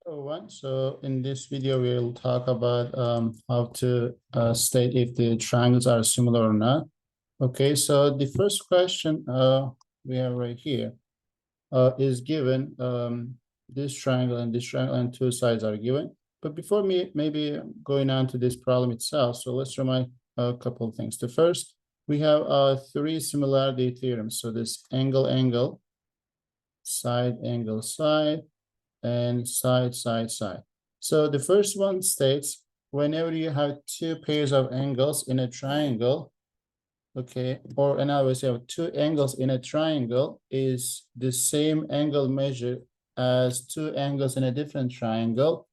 Everyone. So in this video, we'll talk about how to state if the triangles are similar or not. Okay, so the first question we have right here is given this triangle and two sides are given. But before me maybe going on to this problem itself, so let's remind a couple of things. The first, we have three similarity theorems. So this angle, side, angle, side, and side, side, side. So the first one states whenever you have two pairs of angles in a triangle, okay, or in other words, you have two angles in a triangle is the same angle measure as two angles in a different triangle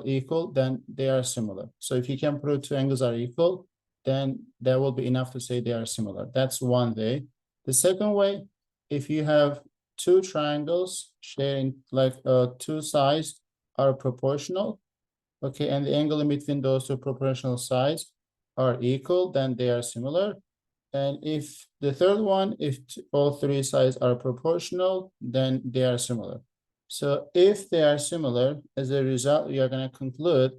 equal, then they are similar. So if you can prove two angles are equal, then that will be enough to say they are similar. That's one way. The second way, if you have two triangles sharing like two sides are proportional, okay, and the angle in between those two proportional sides are equal, then they are similar. And if the third one, if all three sides are proportional, then they are similar. So if they are similar, as a result, you are going to conclude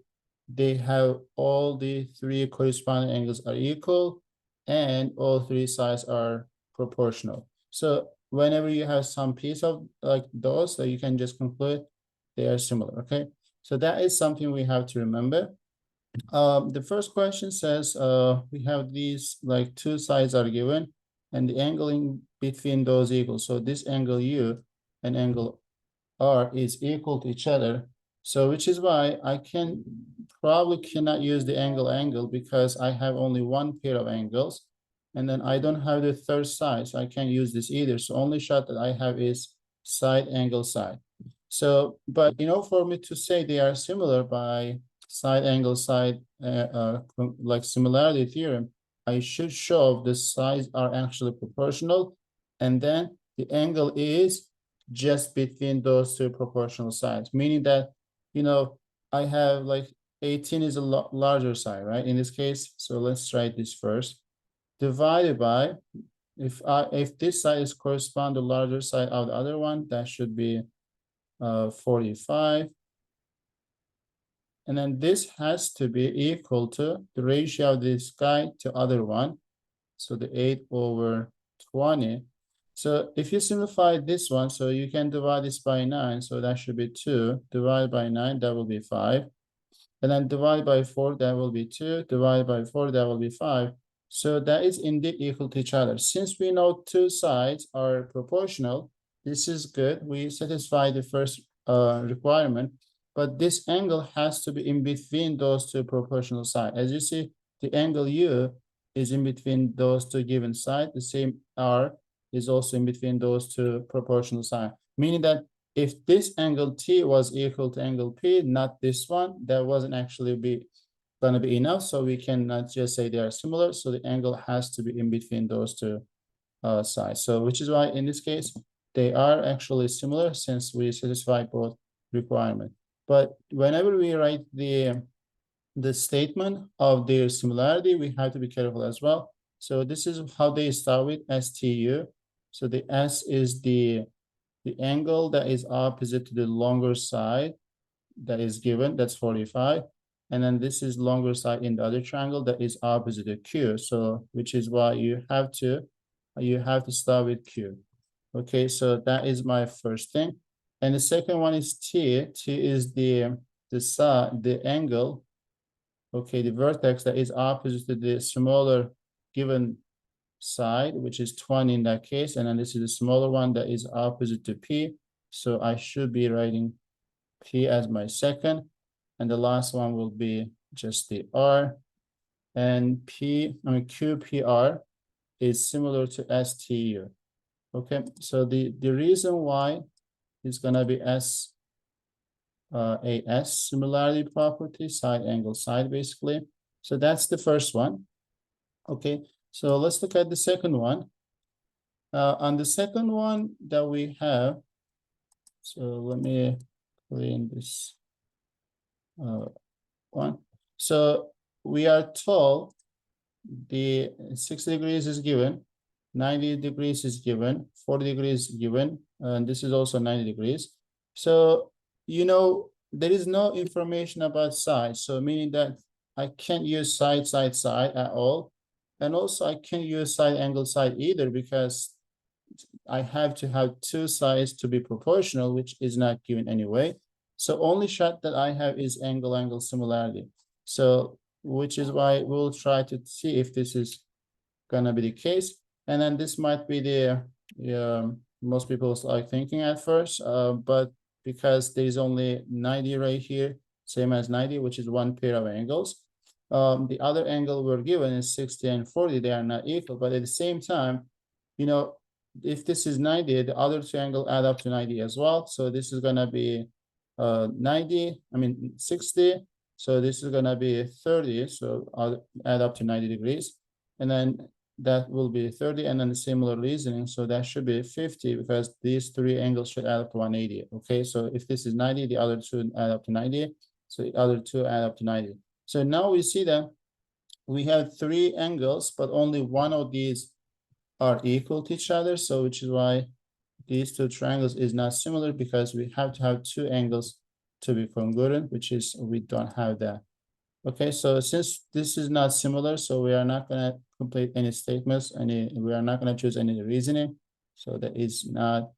they have all the three corresponding angles are equal and all three sides are proportional. So whenever you have some piece of like those, so you can just conclude they are similar, okay? So that is something we have to remember. The first question says we have these like two sides are given and the angle in between those equal. So this angle U and angle R is equal to each other. So which is why I probably cannot use the angle because I have only one pair of angles and then I don't have the third side, so I can't use this either. So only shot that I have is side, angle, side. So, but for me to say they are similar by side, angle, side, like similarity theorem, I should show the sides are actually proportional, and then the angle is just between those two proportional sides, meaning that, I have like 18 is a larger side, right? In this case, so let's write this first. Divided by, if this side is correspond to larger side of the other one, that should be 45. And then this has to be equal to the ratio of this guy to other one. So the 8/20. So if you simplify this one, so you can divide this by 9. So that should be 2. Divide by 9, that will be 5. And then divide by 4, that will be 2. Divide by 4, that will be 5. So that is indeed equal to each other. Since we know two sides are proportional, this is good. We satisfy the first requirement, but this angle has to be in between those two proportional sides. As you see, the angle U is in between those two given sides. The same R is also in between those two proportional sides, meaning that if this angle T was equal to angle P, not this one, that wasn't actually going to be enough. So we cannot just say they are similar. So the angle has to be in between those two sides. So which is why in this case, they are actually similar since we satisfy both requirements. But whenever we write the statement of their similarity, we have to be careful as well. So this is how they start with STU. So the S is the angle that is opposite to the longer side that is given, that's 45. And then this is longer side in the other triangle that is opposite to Q. So which is why you have to start with Q. Okay, so that is my first thing. And the second one is T. T is the side, the angle, okay, the vertex that is opposite to the smaller given side, which is 20 in that case. And then this is the smaller one that is opposite to P. So I should be writing P as my second. And the last one will be just the R. And QPR is similar to STU. Okay, so the reason why is gonna be AS similarity property, side, angle, side, basically. So that's the first one. Okay, so let's look at the second one. On the second one that we have, so let me clean this one. So we are told the 60 degrees is given, 90 degrees is given, 40 degrees is given, and this is also 90 degrees. So you know, there is no information about side. So meaning that I can't use side at all. And also I can't use side angle side either because I have to have two sides to be proportional, which is not given anyway. So only shot that I have is angle similarity. So which is why we'll try to see if this is gonna be the case. And then this might be the most people are thinking at first, but because there's only 90 right here, same as 90, which is one pair of angles. The other angle we're given is 60 and 40, they are not equal, but at the same time, you know, if this is 90, the other two angles add up to 90 as well. So this is gonna be 60. So this is gonna be 30, so I'll add up to 90 degrees. And then that will be 30, and then the similar reasoning. So that should be 50 because these three angles should add up to 180. Okay, so if this is 90, the other two add up to 90. So the other two add up to 90. So now we see that we have three angles, but only one of these are equal to each other. So which is why these two triangles is not similar, because we have to have two angles to be congruent, which is we don't have that. Okay, so since this is not similar, so we are not gonna complete any statements, we are not gonna choose any reasoning. So that is not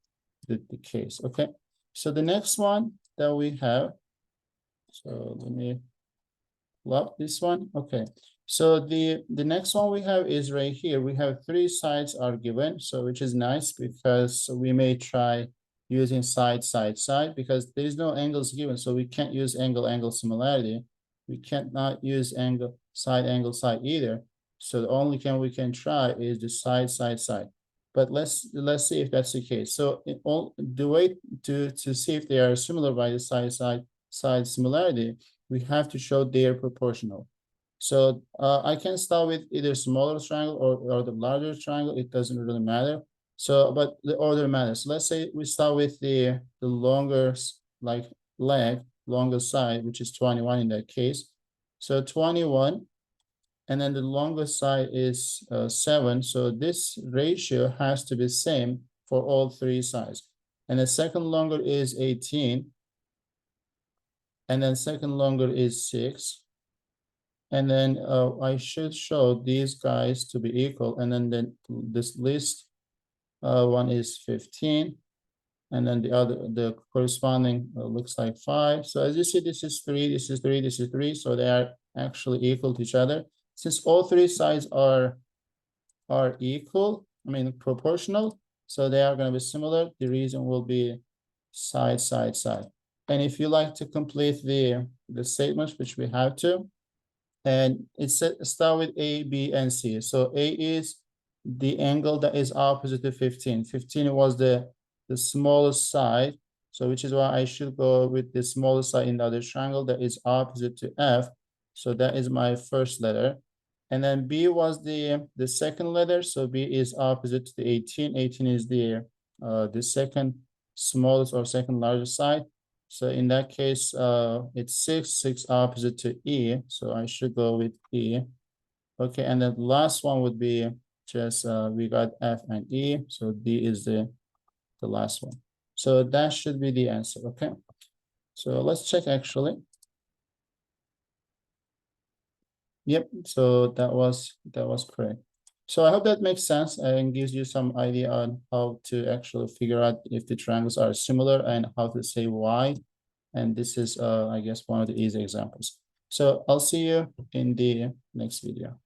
the case. Okay, so the next one that we have, so let me pull up this one. Okay, so the next one we have is right here. We have three sides are given, so which is nice because we may try using side, because there is no angles given, so we can't use angle similarity. We cannot use angle side either. So the only we can try is the side. But let's see if that's the case. So the way to see if they are similar by the side similarity, we have to show they are proportional. So I can start with either smaller triangle or the larger triangle. It doesn't really matter. So, but the order matters. So let's say we start with the longer longer side, which is 21 in that case. So 21, and then the longest side is 7. So this ratio has to be same for all three sides. And the second longer is 18. And then second longer is 6. And then I should show these guys to be equal. And then this list one is 15. And then the corresponding looks like 5. So as you see, this is 3, this is 3, this is 3. So they are actually equal to each other. Since all three sides are equal, proportional, so they are going to be similar. The reason will be side. And if you like to complete the statements, which we have to, and it's start with A, B, and C. So A is the angle that is opposite to 15. 15 was the smallest side. So which is why I should go with the smallest side in the other triangle that is opposite to F. So that is my first letter. And then B was the second letter. So B is opposite to the 18. 18 is the second smallest or second largest side. So in that case, it's 6 opposite to E. So I should go with E. Okay, and then the last one would be just we got F and E. So D is the last one. So that should be the answer. Okay, so let's check actually. Yep, so that was correct. So I hope that makes sense and gives you some idea on how to actually figure out if the triangles are similar and how to say why. And this is, I guess, one of the easy examples. So I'll see you in the next video.